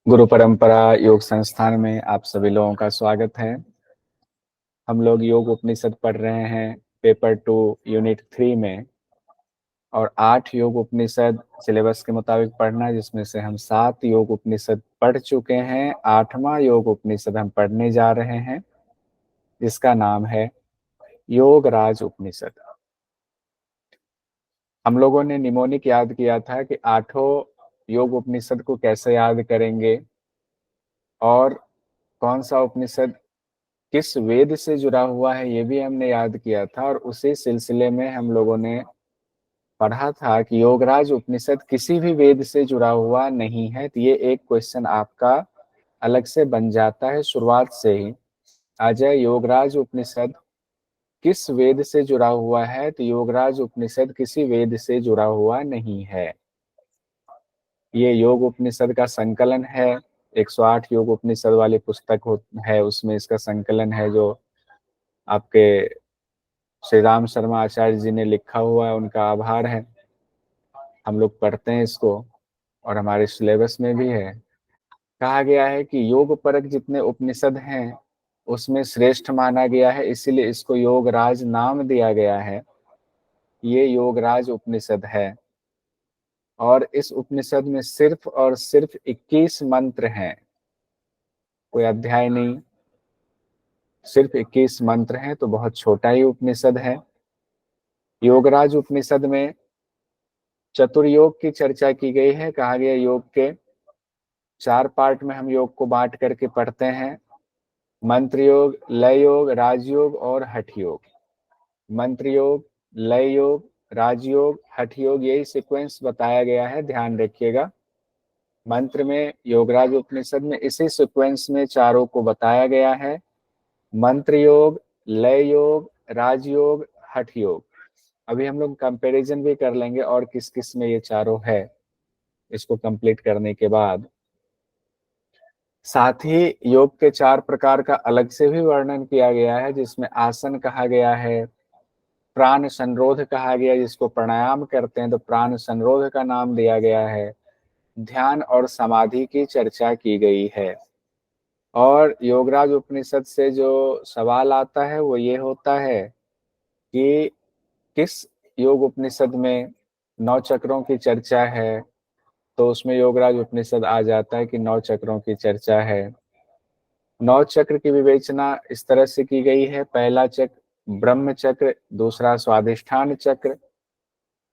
गुरु परंपरा योग संस्थान में आप सभी लोगों का स्वागत है। हम लोग योग उपनिषद पढ़ रहे हैं पेपर 2 यूनिट 3 में। और 8 योग उपनिषद सिलेबस के मुताबिक पढ़ना है, जिसमें से हम 7 योग उपनिषद पढ़ चुके हैं। 8वां योग उपनिषद हम पढ़ने जा रहे हैं, जिसका नाम है योग राज उपनिषद। हम लोगों ने निमोनिक याद किया था कि 8 योग उपनिषद को कैसे याद करेंगे और कौन सा उपनिषद किस वेद से जुड़ा हुआ है, ये भी हमने याद किया था। और उसी सिलसिले में हम लोगों ने पढ़ा था कि योगराज उपनिषद किसी भी वेद से जुड़ा हुआ नहीं है। तो ये एक क्वेश्चन आपका अलग से बन जाता है शुरुआत से ही। अजय, योगराज उपनिषद किस वेद से जुड़ा हुआ है? तो योगराज उपनिषद किसी वेद से जुड़ा हुआ नहीं है। ये योग उपनिषद का संकलन है। 108 योग उपनिषद वाली पुस्तक है, उसमें इसका संकलन है, जो आपके श्री राम शर्मा आचार्य जी ने लिखा हुआ है। उनका आभार है। हम लोग पढ़ते हैं इसको और हमारे सिलेबस में भी है। कहा गया है कि योग परक जितने उपनिषद हैं उसमें श्रेष्ठ माना गया है, इसीलिए इसको योगराज नाम दिया गया है। ये योगराज उपनिषद है और इस उपनिषद में सिर्फ और सिर्फ 21 मंत्र हैं, कोई अध्याय नहीं, सिर्फ 21 मंत्र हैं। तो बहुत छोटा ही उपनिषद है। योगराज उपनिषद में चतुर्योग की चर्चा की गई है। कहा गया योग के 4 पार्ट में हम योग को बांट करके पढ़ते हैं: मंत्र योग, लय योग, राजयोग और हठ योग। मंत्र योग, लय योग, राजयोग, हठ योग, यही सीक्वेंस बताया गया है, ध्यान रखिएगा। मंत्र में योगराज उपनिषद में इसी सीक्वेंस में चारों को बताया गया है: मंत्र योग, लय योग, राजयोग, हठ योग। अभी हम लोग कंपैरिजन भी कर लेंगे और किस किस में ये चारों है, इसको कंप्लीट करने के बाद। साथ ही योग के 4 प्रकार का अलग से भी वर्णन किया गया है, जिसमें आसन कहा गया है, प्राण संरोध कहा गया, जिसको प्राणायाम करते हैं तो प्राण संरोध का नाम दिया गया है, ध्यान और समाधि की चर्चा की गई है। और योगराज उपनिषद से जो सवाल आता है वो ये होता है कि किस योग उपनिषद में 9 चक्रों की चर्चा है? तो उसमें योगराज उपनिषद आ जाता है कि 9 चक्रों की चर्चा है। 9 चक्र की विवेचना इस तरह से की गई है: पहला चक्र ब्रह्म चक्र, दूसरा स्वाधिष्ठान चक्र,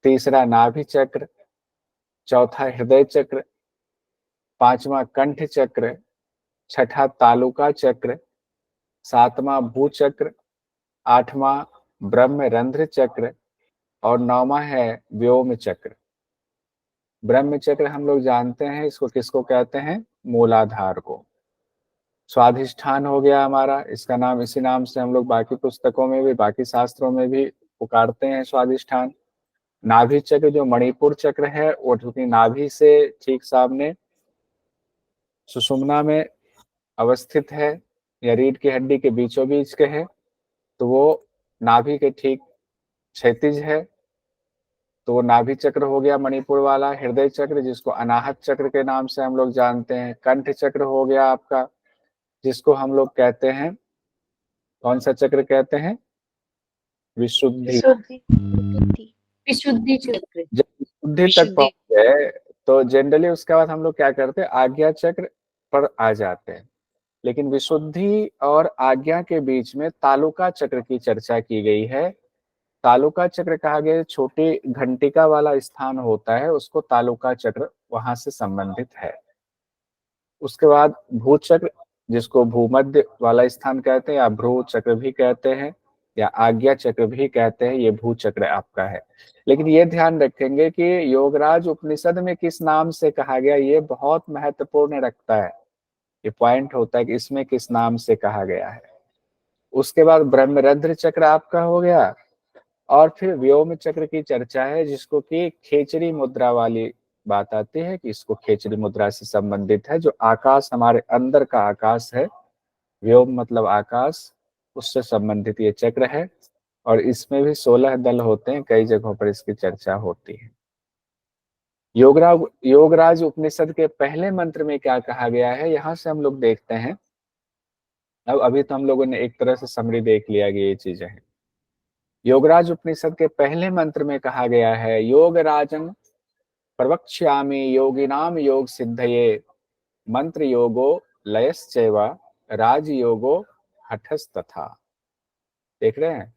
तीसरा नाभि चक्र, चौथा हृदय चक्र, पांचवा कंठ चक्र, छठा तालुका चक्र, सातवां भू चक्र, आठवां ब्रह्म रंध्र चक्र और 9वां है व्योम चक्र। ब्रह्म चक्र हम लोग जानते हैं, इसको किसको कहते हैं? मूलाधार को। स्वाधिष्ठान हो गया हमारा, इसका नाम इसी नाम से हम लोग बाकी पुस्तकों में भी, बाकी शास्त्रों में भी पुकारते हैं, स्वाधिष्ठान। नाभि चक्र जो मणिपुर चक्र है, वो चूंकि नाभि से ठीक सामने सुषुम्ना में अवस्थित है या रीढ़ की हड्डी के बीचों बीच के है, तो वो नाभि के ठीक क्षैतिज है, तो वो नाभि चक्र हो गया मणिपुर वाला। हृदय चक्र जिसको अनाहत चक्र के नाम से हम लोग जानते हैं। कंठ चक्र हो गया आपका, जिसको हम लोग कहते हैं, कौन सा चक्र कहते हैं? विशुद्धि। विशुद्धि विशुद्धि विशुद्धि चक्र। जब विशुद्धि तक विशुद्धि। पहुंच गए तो जनरली उसके बाद हम लोग क्या करते हैं? आज्ञा चक्र पर आ जाते हैं। लेकिन विशुद्धि और आज्ञा के बीच में तालुका चक्र की चर्चा की गई है। तालुका चक्र कहा गया छोटी घंटिका वाला स्थान होता है, उसको तालुका चक्र वहां से संबंधित है। उसके बाद भू चक्र, जिसको भूमध्य वाला स्थान कहते हैं या भ्रू चक्र भी कहते हैं या आज्ञा चक्र भी कहते हैं, ये भू चक्र आपका है। लेकिन ये ध्यान रखेंगे कि योगराज उपनिषद में किस नाम से कहा गया, ये बहुत महत्वपूर्ण रखता है। ये पॉइंट होता है कि इसमें किस नाम से कहा गया है। उसके बाद ब्रह्मरंध्र चक्र आपका हो गया और फिर व्योम चक्र की चर्चा है, जिसको कि खेचरी मुद्रा वाली बात आती है कि इसको खेचरी मुद्रा से संबंधित है, जो आकाश हमारे अंदर का आकाश है, व्योम मतलब आकाश, उससे संबंधित ये चक्र है। और इसमें भी 16 दल होते हैं, कई जगहों पर इसकी चर्चा होती है। योगराज उपनिषद के पहले मंत्र में क्या कहा गया है, यहां से हम लोग देखते हैं। अब अभी तो हम लोगों ने एक तरह से समरी देख लिया कि ये चीजें हैं। योगराज उपनिषद के पहले मंत्र में कहा गया है, योग राजन प्रवक्ष्यामि योगिनाम योग सिद्धये मंत्र योगो लयश्चैव राजयोगो हठस्तथा। देख रहे हैं,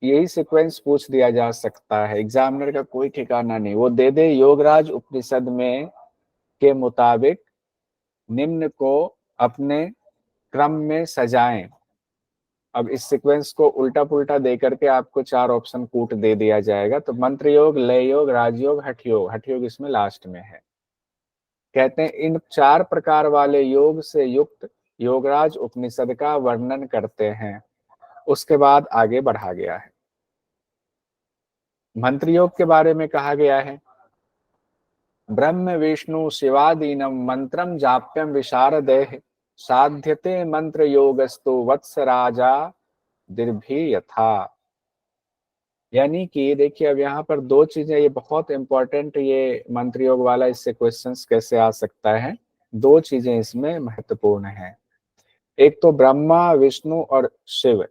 यही सीक्वेंस पूछ दिया जा सकता है, एग्जामिनर का कोई ठिकाना नहीं, वो दे दे योगराज उपनिषद में के मुताबिक निम्न को अपने क्रम में सजाएं। अब इस सीक्वेंस को उल्टा पुल्टा दे करके आपको 4 ऑप्शन कूट दे दिया जाएगा। तो मंत्र योग, लय योग, राजयोग, हठ योग, हठ योग इसमें लास्ट में है। कहते हैं इन 4 प्रकार वाले योग से युक्त योगराज उपनिषद का वर्णन करते हैं। उसके बाद आगे बढ़ा गया है। मंत्र योग के बारे में कहा गया है, ब्रह्म विष्णु शिवादीनम मंत्रम जाप्यम विशारदेह साध्यते मंत्र योगस्तु वत्स राजा दीर्भि यथा। यानी कि देखिए, अब यहाँ पर 2 चीजें, ये बहुत इंपॉर्टेंट, ये मंत्र योग वाला, इससे क्वेश्चंस कैसे आ सकता है। 2 चीजें इसमें महत्वपूर्ण हैं। एक तो ब्रह्मा विष्णु और शिव,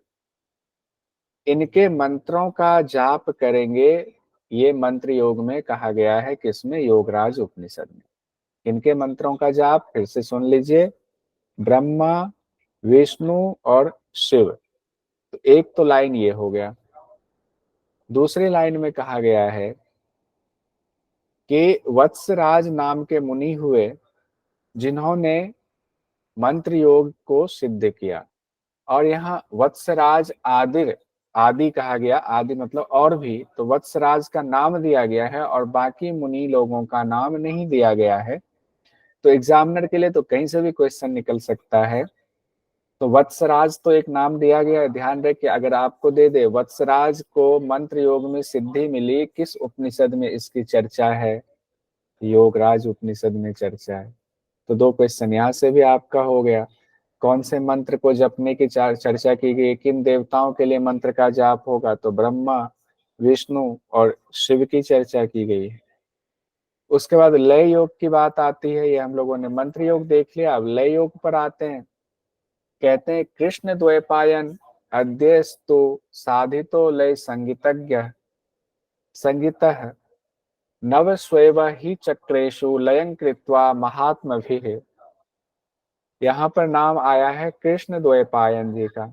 इनके मंत्रों का जाप करेंगे, ये मंत्र योग में कहा गया है, किसमें, योगराज उपनिषद में। इनके मंत्रों का जाप फिर से सुन लीजिए, ब्रह्मा विष्णु और शिव। तो एक तो लाइन ये हो गया। दूसरी लाइन में कहा गया है कि वत्सराज नाम के मुनि हुए जिन्होंने मंत्र योग को सिद्ध किया। और यहाँ वत्सराज आदिर, आदि कहा गया, आदि मतलब और भी, तो वत्सराज का नाम दिया गया है और बाकी मुनि लोगों का नाम नहीं दिया गया है। तो एग्जामिनर के लिए तो कहीं से भी क्वेश्चन निकल सकता है। तो वत्सराज तो एक नाम दिया गया है, ध्यान रखिए, अगर आपको दे दे वत्सराज को मंत्र योग में सिद्धि मिली, किस उपनिषद में इसकी चर्चा है, योगराज उपनिषद में चर्चा है। तो 2 क्वेश्चन यहाँ से भी आपका हो गया। कौन से मंत्र को जपने की चर्चा की गई, किन देवताओं के लिए मंत्र का जाप होगा, तो ब्रह्मा विष्णु और शिव की चर्चा की गई है। उसके बाद लय योग की बात आती है, ये हम लोगों ने मंत्र योग देख लिया, अब लय योग पर आते हैं। कहते हैं कृष्ण द्वैपायन अद्यस्तु साधितो लय संगीतज्ञ संगीतः नव स्वेव ही चक्रेशु लयं कृत्वा महात्मभिः। यहाँ पर नाम आया है कृष्ण द्वैपायन जी का।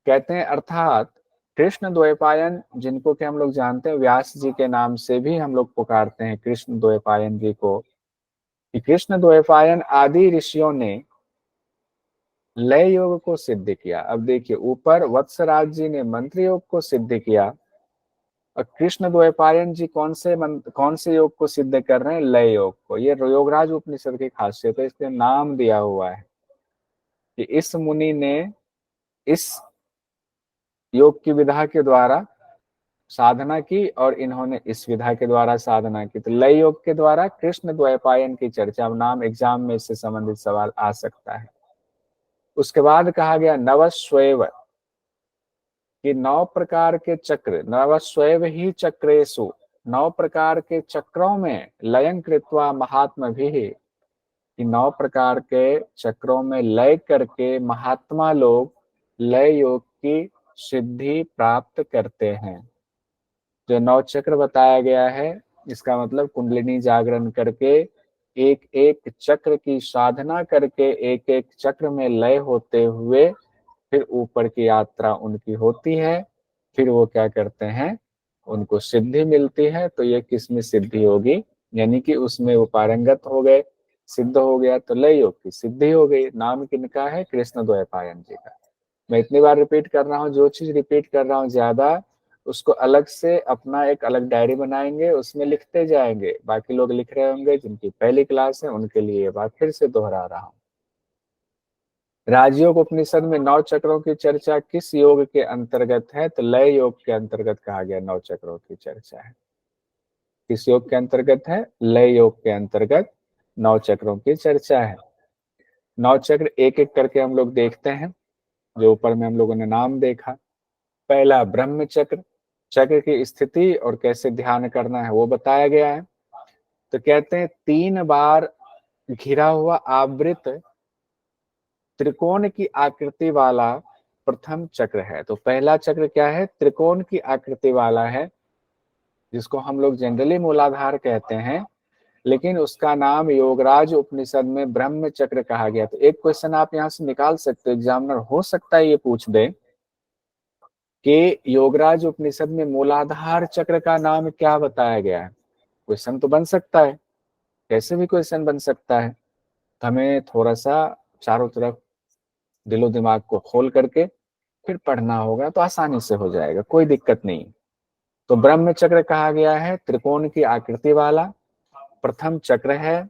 कहते हैं अर्थात कृष्ण द्वैपायन, जिनको कि हम लोग जानते हैं व्यास जी के नाम से भी हम लोग पुकारते हैं कृष्ण द्वैपायन जी को, कि कृष्ण द्वैपायन आदि ऋषियों ने लय योग को सिद्ध किया। अब देखिए, ऊपर वत्सराज जी ने मंत्र योग को सिद्ध किया, और कृष्ण द्वैपायन जी कौन से योग को सिद्ध कर रहे हैं, लय योग को। ये योगराज उपनिषद की खासियत है, इसलिए नाम दिया हुआ है कि इस मुनि ने इस योग की विधा के द्वारा साधना की और इन्होंने इस विधा के द्वारा साधना की। तो लय योग के द्वारा कृष्ण द्वैपायन की चर्चा। अब नाम एग्जाम में इससे संबंधित सवाल आ सकता है। उसके बाद कहा गया नवस्वेव, कि 9 प्रकार के चक्र, नवस्वेव ही चक्रेशु, 9 प्रकार के चक्रों में लयं कृत्वा महात्मा भी, कि 9 प्रकार के चक्रों में लय करके महात्मा लोग लय योग की सिद्धि प्राप्त करते हैं। जो 9 चक्र बताया गया है, इसका मतलब कुंडलिनी जागरण करके एक एक चक्र की साधना करके एक एक चक्र में लय होते हुए फिर ऊपर की यात्रा उनकी होती है। फिर वो क्या करते हैं, उनको सिद्धि मिलती है। तो ये किस में सिद्धि होगी, यानी कि उसमें वो पारंगत हो गए, सिद्ध हो गया, तो लय योग की सिद्धि हो गई। नाम किनका है, कृष्ण द्वैपायन जी का। मैं इतनी बार रिपीट कर रहा हूँ, जो चीज रिपीट कर रहा हूँ ज्यादा, उसको अलग से अपना एक अलग डायरी बनाएंगे, उसमें लिखते जाएंगे। बाकी लोग लिख रहे होंगे, जिनकी पहली क्लास है उनके लिए ये बात फिर से दोहरा रहा हूँ। राजयोग उपनिषद में 9 चक्रों की चर्चा किस योग के अंतर्गत है, तो लय योग के अंतर्गत कहा गया 9 चक्रों की चर्चा है। किस योग के अंतर्गत है, लय योग के अंतर्गत 9 चक्रों की चर्चा है। 9 चक्र एक एक करके हम लोग देखते हैं, जो ऊपर में हम लोगों ने नाम देखा। पहला ब्रह्म चक्र, चक्र की स्थिति और कैसे ध्यान करना है वो बताया गया है। तो कहते हैं 3 बार घिरा हुआ आवृत त्रिकोण की आकृति वाला प्रथम चक्र है। तो पहला चक्र क्या है? त्रिकोण की आकृति वाला है, जिसको हम लोग जनरली मूलाधार कहते हैं, लेकिन उसका नाम योगराज उपनिषद में ब्रह्म चक्र कहा गया। तो एक क्वेश्चन आप यहाँ से निकाल सकते हो, एग्जामिनर हो सकता है ये पूछ दे कि योगराज उपनिषद में मूलाधार चक्र का नाम क्या बताया गया है। क्वेश्चन तो बन सकता है, कैसे भी क्वेश्चन बन सकता है। तो हमें थोड़ा सा चारों तरफ दिलो दिमाग को खोल करके फिर पढ़ना होगा, तो आसानी से हो जाएगा, कोई दिक्कत नहीं। तो ब्रह्म चक्र कहा गया है त्रिकोण की आकृति वाला प्रथम चक्र है,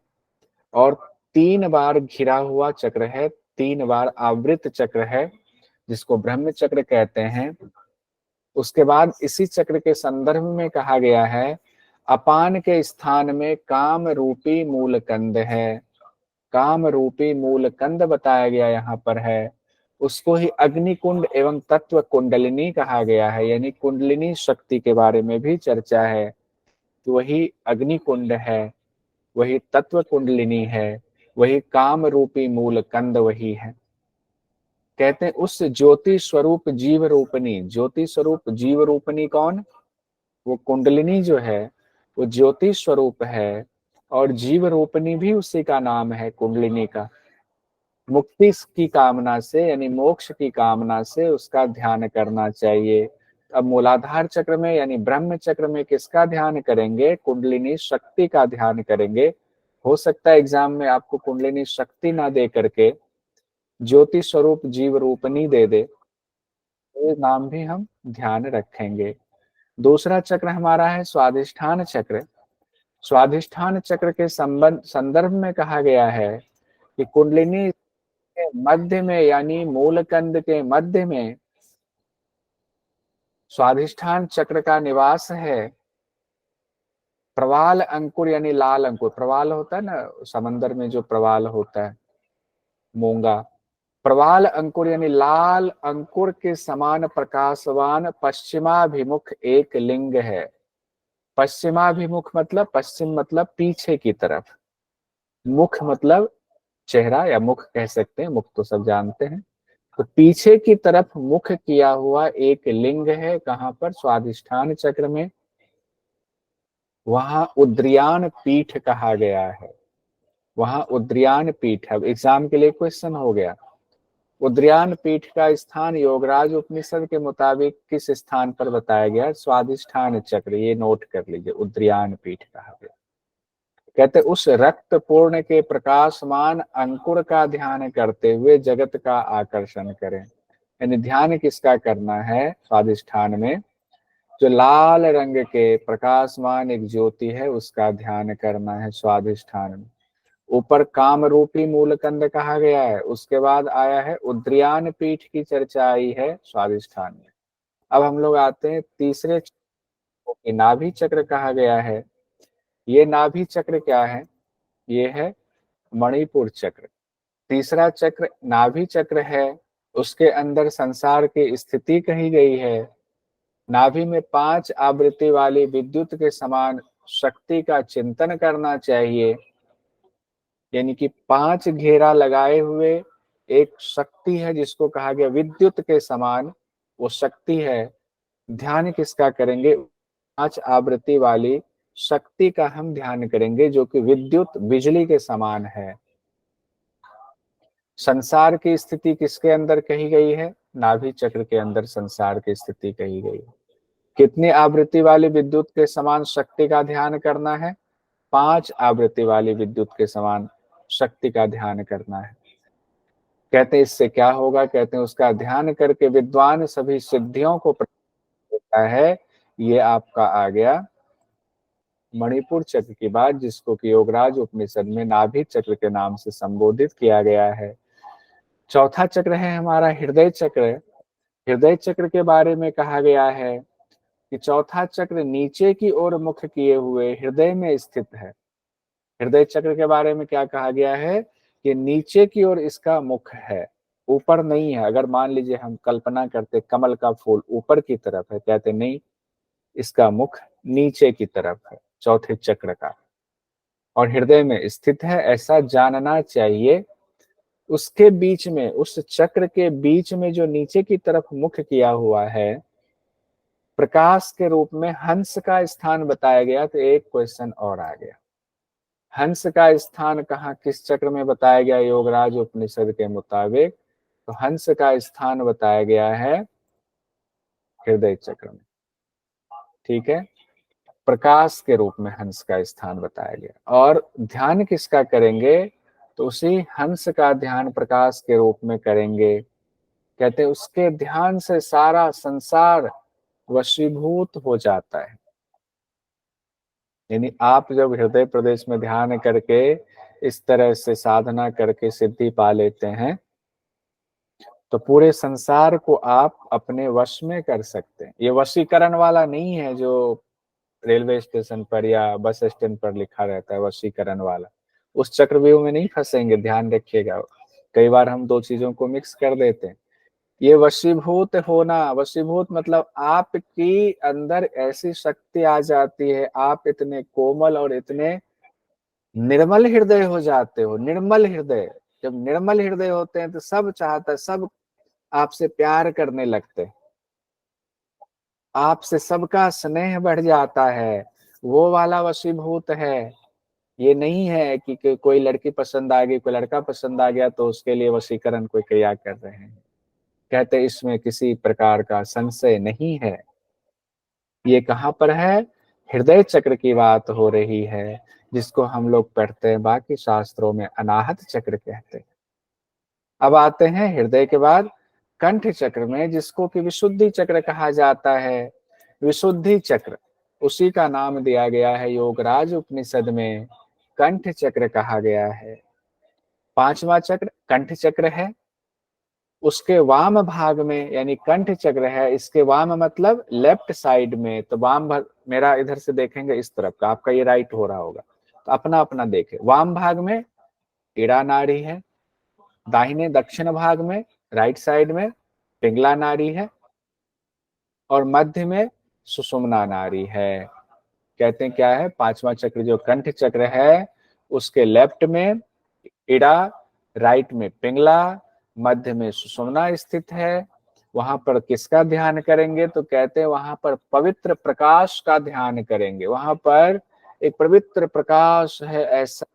और 3 बार घिरा हुआ चक्र है, 3 बार आवृत चक्र है, जिसको ब्रह्म चक्र कहते हैं। उसके बाद इसी चक्र के संदर्भ में कहा गया है अपान के स्थान में काम रूपी मूल कंद है। काम रूपी मूल कंद बताया गया यहाँ पर है, उसको ही अग्नि कुंड एवं तत्व कुंडलिनी कहा गया है, यानी कुंडलिनी शक्ति के बारे में भी चर्चा है। तो वही अग्नि कुंड है, वही तत्व कुंडलिनी है, वही काम रूपी मूल कंद वही है। कहते हैं उस ज्योति स्वरूप जीव रूपनी, ज्योति स्वरूप जीव रूपनी कौन? वो कुंडलिनी जो है वो ज्योति स्वरूप है, और जीव रूपनी भी उसी का नाम है, कुंडलिनी का। मुक्ति की कामना से यानी मोक्ष की कामना से उसका ध्यान करना चाहिए। अब मूलाधार चक्र में यानी ब्रह्म चक्र में किसका ध्यान करेंगे? कुंडलिनी शक्ति का ध्यान करेंगे। हो सकता है एग्जाम में आपको कुंडलिनी शक्ति ना दे करके ज्योति स्वरूप जीव रूपनी दे दे, ये नाम भी हम ध्यान रखेंगे। दूसरा चक्र हमारा है स्वाधिष्ठान चक्र। स्वाधिष्ठान चक्र के संबंध संदर्भ में कहा गया है कि कुंडलिनी के मध्य में यानी मूलकंद के मध्य में स्वाधिष्ठान चक्र का निवास है। प्रवाल अंकुर यानी लाल अंकुर, प्रवाल होता है ना समंदर में जो प्रवाल होता है, मूंगा, प्रवाल अंकुर यानी लाल अंकुर के समान प्रकाशवान पश्चिमाभिमुख एक लिंग है। पश्चिमाभिमुख मतलब पश्चिम मतलब पीछे की तरफ, मुख मतलब चेहरा या मुख कह सकते हैं, मुख तो सब जानते हैं। तो पीछे की तरफ मुख किया हुआ एक लिंग है, कहां पर? स्वाधिष्ठान चक्र में। वहां उद्रियान पीठ कहा गया है, वहां उद्रियान पीठ। अब एग्जाम के लिए क्वेश्चन हो गया, उद्रियान पीठ का स्थान योगराज उपनिषद के मुताबिक किस स्थान पर बताया गया? स्वाधिष्ठान चक्र, ये नोट कर लीजिए, उद्रियान पीठ कहा गया। कहते उस रक्त पूर्ण के प्रकाशमान अंकुर का ध्यान करते हुए जगत का आकर्षण करें। यानी ध्यान किसका करना है? स्वाधिष्ठान में जो लाल रंग के प्रकाशमान एक ज्योति है उसका ध्यान करना है स्वाधिष्ठान में। ऊपर काम रूपी मूलकंद कहा गया है, उसके बाद आया है उद्रियान पीठ की चर्चा आई है स्वाधिष्ठान में। अब हम लोग आते हैं तीसरे चक्र की, नाभि चक्र कहा गया है। ये नाभि चक्र क्या है? ये है मणिपुर चक्र। तीसरा चक्र नाभि चक्र है, उसके अंदर संसार की स्थिति कही गई है। नाभि में 5 आवृत्ति वाली विद्युत के समान शक्ति का चिंतन करना चाहिए, यानी कि 5 घेरा लगाए हुए एक शक्ति है जिसको कहा गया विद्युत के समान, वो शक्ति है। ध्यान किसका करेंगे? 5 आवृत्ति वाली शक्ति का हम ध्यान करेंगे जो कि विद्युत बिजली के समान है। संसार की स्थिति किसके अंदर कही गई है? नाभि चक्र के अंदर संसार की स्थिति कही गई है। कितनी आवृत्ति वाली विद्युत के समान शक्ति का ध्यान करना है? 5 आवृत्ति वाली विद्युत के समान शक्ति का ध्यान करना है। कहते हैं इससे क्या होगा? कहते हैं उसका ध्यान करके विद्वान सभी सिद्धियों को प्राप्त होता है। ये आपका आ गया मणिपुर चक्र की बात, जिसको कि योगराज उपनिषद में नाभि चक्र के नाम से संबोधित किया गया है। चौथा चक्र है हमारा हृदय चक्र। हृदय चक्र के बारे में कहा गया है कि चौथा चक्र नीचे की ओर मुख किए हुए हृदय में स्थित है। हृदय चक्र के बारे में क्या कहा गया है? कि नीचे की ओर इसका मुख है, ऊपर नहीं है। अगर मान लीजिए हम कल्पना करते कमल का फूल ऊपर की तरफ है, कहते नहीं, इसका मुख नीचे की तरफ है, चौथे चक्र का, और हृदय में स्थित है, ऐसा जानना चाहिए। उसके बीच में, उस चक्र के बीच में जो नीचे की तरफ मुख किया हुआ है, प्रकाश के रूप में हंस का स्थान बताया गया। तो एक क्वेश्चन और आ गया, हंस का स्थान कहाँ, किस चक्र में बताया गया योगराज उपनिषद के मुताबिक? तो हंस का स्थान बताया गया है हृदय चक्र में। ठीक है, प्रकाश के रूप में हंस का स्थान बताया गया। और ध्यान किसका करेंगे? तो उसी हंस का ध्यान प्रकाश के रूप में करेंगे। कहते हैं उसके ध्यान से सारा संसार वशीभूत हो जाता है। यानी आप जब हृदय प्रदेश में ध्यान करके इस तरह से साधना करके सिद्धि पा लेते हैं, तो पूरे संसार को आप अपने वश में कर सकते हैं। ये वशीकरण वाला नहीं है जो रेलवे स्टेशन पर या बस स्टैंड पर लिखा रहता है, वशीकरण वाला। उस चक्रव्यूह में नहीं फंसेंगे, ध्यान रखिएगा। कई बार हम दो चीजों को मिक्स कर देते हैं। ये वशीभूत होना, वशीभूत मतलब आपकी अंदर ऐसी शक्ति आ जाती है, आप इतने कोमल और इतने निर्मल हृदय हो जाते हो। निर्मल हृदय, जब निर्मल हृदय होते हैं तो सब चाहता है, सब आपसे प्यार करने लगते हैं, आपसे सबका स्नेह बढ़ जाता है। वो वाला वशीभूत है। ये नहीं है कि कोई लड़की पसंद आ गई, कोई लड़का पसंद आ गया तो उसके लिए वशीकरण कोई क्रिया कर रहे हैं। कहते इसमें किसी प्रकार का संशय नहीं है। ये कहाँ पर है? हृदय चक्र की बात हो रही है, जिसको हम लोग पढ़ते हैं बाकी शास्त्रों में अनाहत चक्र कहते हैं। अब आते हैं हृदय के बाद कंठ चक्र में, जिसको कि विशुद्धि चक्र कहा जाता है। विशुद्धि चक्र, उसी का नाम दिया गया है योगराज उपनिषद में, कंठ चक्र कहा गया है। पांचवा चक्र कंठ चक्र है। उसके वाम भाग में, यानी कंठ चक्र है, इसके वाम मतलब लेफ्ट साइड में। तो वाम भाग मेरा इधर से देखेंगे इस तरफ का, आपका ये राइट हो रहा होगा, तो अपना अपना देखे। वाम भाग में ईड़ा नाड़ी है, दाहिने दक्षिण भाग में राइट साइड में पिंगला नाड़ी है, और मध्य में सुषुम्ना नाड़ी है। कहते हैं क्या है? पांचवा चक्र जो कंठ चक्र है, उसके लेफ्ट में इड़ा, राइट में पिंगला, मध्य में सुषुम्ना स्थित है। वहां पर किसका ध्यान करेंगे? तो कहते हैं वहां पर पवित्र प्रकाश का ध्यान करेंगे। वहां पर एक पवित्र प्रकाश है, ऐसा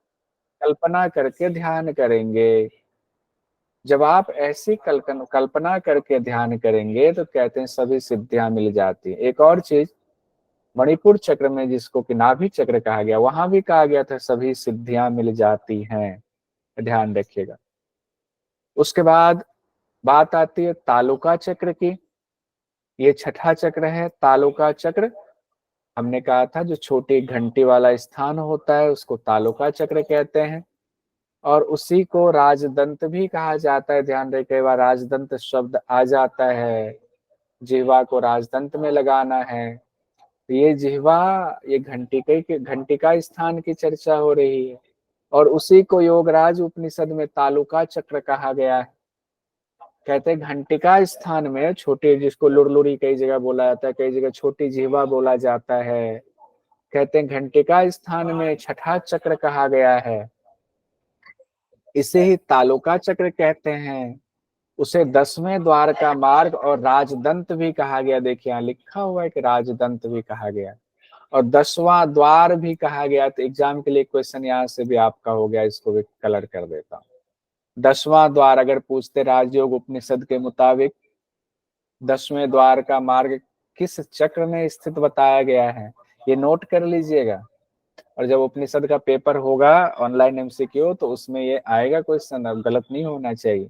कल्पना करके ध्यान करेंगे। जब आप ऐसी कल्पना करके ध्यान करेंगे तो कहते हैं सभी सिद्धियां मिल जाती है। एक और चीज, मणिपुर चक्र में, जिसको कि नाभि चक्र कहा गया, वहां भी कहा गया था सभी सिद्धियां मिल जाती हैं। ध्यान रखिएगा। उसके बाद बात आती है तालुका चक्र की। ये छठा चक्र है, तालुका चक्र। हमने कहा था जो छोटी घंटी वाला स्थान होता है उसको तालुका चक्र कहते हैं, और उसी को राजदंत भी कहा जाता है। ध्यान रहे, कई बार राजदंत शब्द आ जाता है, जिह्वा को राजदंत में लगाना है। ये जिह्वा, ये घंटिका स्थान की चर्चा हो रही है, और उसी को योगराज उपनिषद में तालुका चक्र कहा गया है। कहते हैं घंटिका स्थान में छोटी, जिसको लुरलुरी कई जगह बोला जाता है, कई जगह छोटी जिह्वा बोला जाता है। कहते हैं घंटिका स्थान में छठा चक्र कहा गया है, इसे ही तालुका चक्र कहते हैं। उसे 10वें द्वार का मार्ग और राजदंत भी कहा गया। देखिए यहाँ लिखा हुआ है कि राजदंत भी कहा गया, और 10वां द्वार भी कहा गया। तो एग्जाम के लिए क्वेश्चन यहाँ से भी आपका हो गया, इसको भी कलर कर देता हूँ। 10वां द्वार अगर पूछते राजयोग उपनिषद के मुताबिक, 10वें द्वार का मार्ग किस चक्र में स्थित बताया गया है, ये नोट कर लीजिएगा। और जब उपनिषद का पेपर होगा ऑनलाइन एमसीक्यू, तो उसमें ये आएगा क्वेश्चन, अब गलत नहीं होना चाहिए।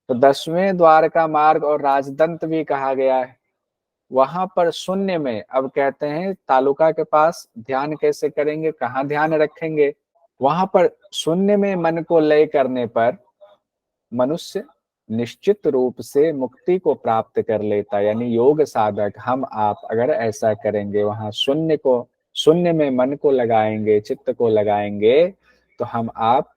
तो 10वें द्वार का मार्ग और राजदंत भी कहा गया है। वहां पर शून्य में, अब कहते हैं तालुका के पास ध्यान कैसे करेंगे, कहाँ ध्यान रखेंगे? वहां पर शून्य में मन को लय करने पर मनुष्य निश्चित रूप से मुक्ति को प्राप्त कर लेता। यानी योग साधक हम आप अगर ऐसा करेंगे, वहां शून्य में मन को लगाएंगे, चित्त को लगाएंगे, तो हम आप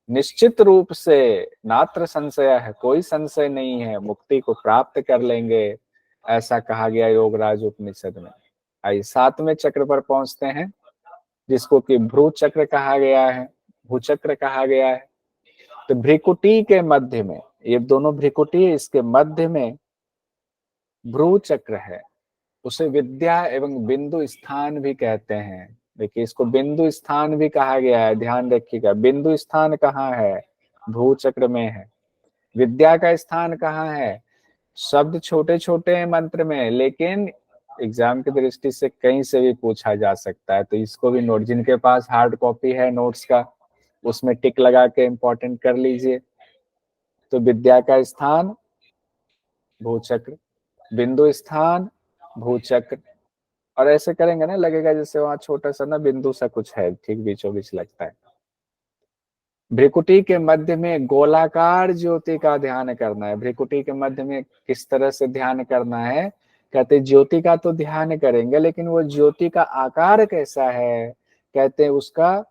निश्चित रूप से, नात्र संशय है, कोई संशय नहीं है, मुक्ति को प्राप्त कर लेंगे। ऐसा कहा गया योगराज उपनिषद में। आइए 7वें चक्र पर पहुंचते हैं, जिसको कि भ्रू चक्र कहा गया है, भूचक्र कहा गया है। तो भ्रिकुटी के मध्य में, ये दोनों भ्रिकुटी, इसके मध्य में भ्रू चक्र है। उसे विद्या एवं बिंदु स्थान भी कहते हैं। देखिए, इसको बिंदु स्थान भी कहा गया है, ध्यान रखिएगा। बिंदु स्थान कहाँ है? भ्रू चक्र में है। विद्या का स्थान कहाँ है? शब्द छोटे छोटे हैं मंत्र में, लेकिन एग्जाम की दृष्टि से कहीं से भी पूछा जा सकता है। तो इसको भी नोट, जिनके पास हार्ड कॉपी है नोट्स का, उसमें टिक लगा के इंपॉर्टेंट कर लीजिए। तो विद्या का स्थान भूचक्र, बिंदु स्थान भूचक्र, और ऐसे करेंगे ना, लगेगा जैसे वहां छोटा सा ना बिंदु सा कुछ है, ठीक बीचों बीच लगता है। भ्रिकुटी के मध्य में गोलाकार ज्योति का ध्यान करना है। भ्रिकुटी के मध्य में किस तरह से ध्यान करना है? कहते ज्योति का तो ध्यान करेंगे, लेकिन वो ज्योति का आकार कैसा है? कहते हैं उसका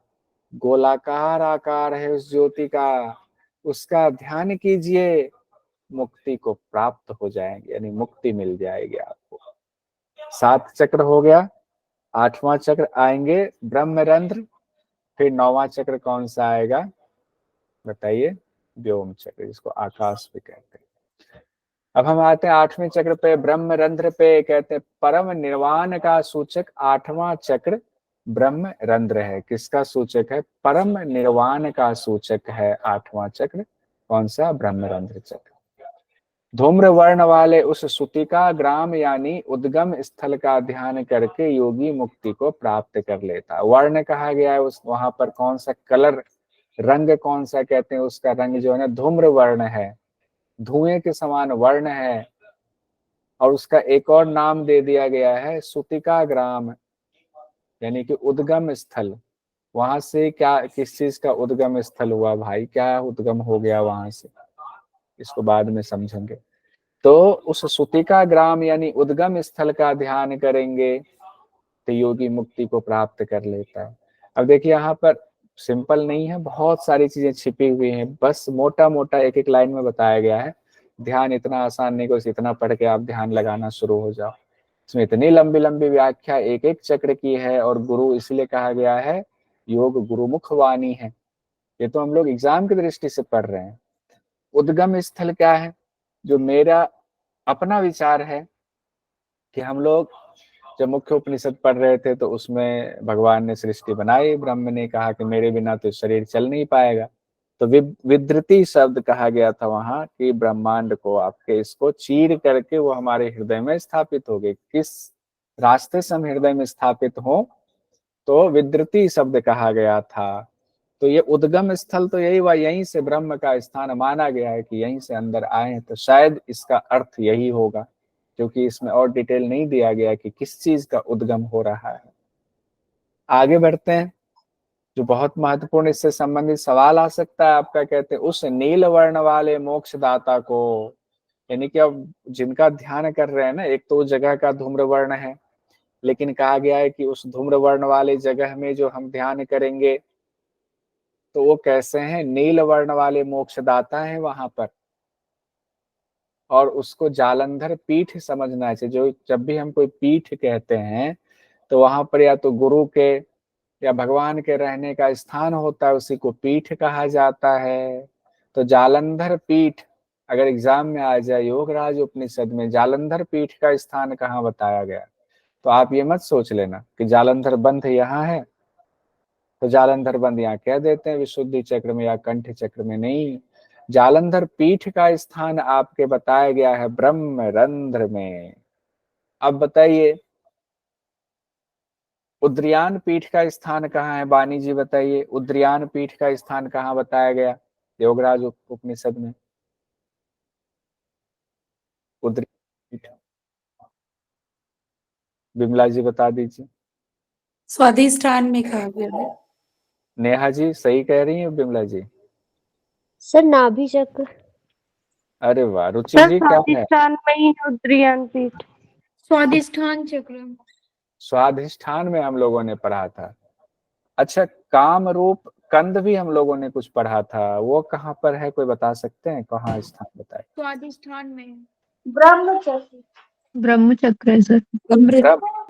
गोलाकार आकार है उस ज्योति का, उसका ध्यान कीजिए, मुक्ति को प्राप्त हो जाएंगे, यानी मुक्ति मिल जाएगी आपको। 7 चक्र हो गया। 8वां चक्र आएंगे ब्रह्मरंध्र। फिर 9वां चक्र कौन सा आएगा बताइए? व्योम चक्र, जिसको आकाश भी कहते हैं। अब हम आते हैं 8वें चक्र पे, ब्रह्मरंध्र पे। कहते हैं परम निर्वाण का सूचक 8वां चक्र ब्रह्मरंध्र है। किसका सूचक है? परम निर्वाण का सूचक है 8वां चक्र। कौन सा? ब्रह्मरंध्र चक्र। धूम्र वर्ण वाले उस सुतिका ग्राम यानी उद्गम स्थल का ध्यान करके योगी मुक्ति को प्राप्त कर लेता। वर्ण कहा गया है उस, वहां पर कौन सा कलर, रंग कौन सा कहते हैं? उसका रंग जो है ना धूम्र वर्ण है, धुएं के समान वर्ण है। और उसका एक और नाम दे दिया गया है सुतिका ग्राम, यानी कि उद्गम स्थल। वहां से क्या, किस चीज का उद्गम स्थल हुआ भाई? क्या उद्गम हो गया वहां से? इसको बाद में समझेंगे। तो उस सुतिका ग्राम यानी उद्गम स्थल का ध्यान करेंगे तो योगी मुक्ति को प्राप्त कर लेता है। अब देखिए यहाँ पर सिंपल नहीं है, बहुत सारी चीजें छिपी हुई हैं, बस मोटा मोटा एक एक लाइन में बताया गया है। ध्यान इतना आसान नहीं कि इतना पढ़ के आप ध्यान लगाना शुरू हो जाओ। इसमें इतनी लंबी लंबी व्याख्या एक एक चक्र की है, और गुरु इसलिए कहा गया है, योग गुरुमुख वाणी है। ये तो हम लोग एग्जाम की दृष्टि से पढ़ रहे हैं। उद्गम स्थल क्या है? जो मेरा अपना विचार है कि हम लोग जब मुख्य उपनिषद पढ़ रहे थे तो उसमें भगवान ने सृष्टि बनाई, ब्रह्म ने कहा कि मेरे बिना तो शरीर चल नहीं पाएगा। तो विद्रति शब्द कहा गया था वहां कि ब्रह्मांड को, आपके इसको चीर करके वो हमारे हृदय में स्थापित हो गए। किस रास्ते से हम हृदय में स्थापित हो, तो विद्रति शब्द कहा गया था। तो ये उद्गम स्थल तो यही हुआ, यहीं से ब्रह्म का स्थान माना गया है कि यहीं से अंदर आए हैं। तो शायद इसका अर्थ यही होगा, क्योंकि इसमें और डिटेल नहीं दिया गया कि किस चीज का उद्गम हो रहा है। आगे बढ़ते हैं, जो बहुत महत्वपूर्ण इससे संबंधित सवाल आ सकता है आपका। कहते हैं उस नील वर्ण वाले मोक्षदाता को, यानी कि अब जिनका ध्यान कर रहे हैं ना, एक तो जगह का धूम्र वर्ण है, लेकिन कहा गया है कि उस धूम्र वर्ण वाले जगह में जो हम ध्यान करेंगे तो वो कैसे हैं? नील वर्ण वाले मोक्षदाता हैं वहां पर। और उसको जालंधर पीठ समझना चाहिए। जो जब भी हम कोई पीठ कहते हैं तो वहां पर या तो गुरु के या भगवान के रहने का स्थान होता है, उसी को पीठ कहा जाता है। तो जालंधर पीठ अगर एग्जाम में आ जाए, योगराज उपनिषद में जालंधर पीठ का स्थान कहाँ बताया गया, तो आप ये मत सोच लेना कि जालंधर बंध यहाँ है तो जालंधर बंद यहाँ कह देते हैं विशुद्धि चक्र में या कंठ चक्र में। नहीं, जालंधर पीठ का स्थान आपके बताया गया है ब्रह्मरंध्र में। अब बताइए उद्रियान पीठ का स्थान कहाँ है? बानी जी बताइए, उद्रियान पीठ का स्थान कहाँ बताया गया योगराज उपनिषद में? उद्रियान पीठ, बिमला जी बता दीजिए। स्वाधिष्ठान में कहा गया है। नेहा जी सही कह रही है बिमला जी? सर नाभि चक्र। अरे वाह। रुचि सर जी क्या है? स्वादिष्ठान में ही है उद्रियान पीठ। स्वाधिष्ठान चक्र। स्वाधिष्ठान में हम लोगों ने पढ़ा था। अच्छा, काम रूप कंद भी हम लोगों ने कुछ पढ़ा था, वो कहाँ पर है? कोई बता सकते हैं कहाँ स्थान बताए? स्वाधिष्ठान में। ब्रह्मचर्य। ब्रह्म चक्र है सर।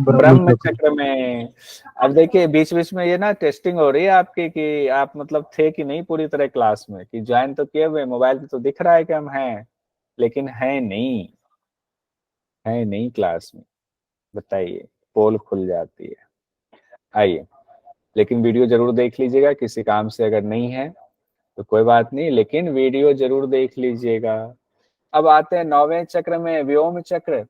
ब्रह्म चक्र में। अब देखिए बीच बीच में ये ना टेस्टिंग हो रही है आपकी कि आप मतलब थे कि नहीं पूरी तरह क्लास में, कि ज्वाइन तो किए हुए, मोबाइल पे तो दिख रहा है कि हम हैं, लेकिन है नहीं क्लास में। बताइए, पोल खुल जाती है। आइए, लेकिन वीडियो जरूर देख लीजिएगा, किसी काम से अगर नहीं है तो कोई बात नहीं, लेकिन वीडियो जरूर देख लीजिएगा। अब आते हैं 9वें चक्र में, व्योम चक्र।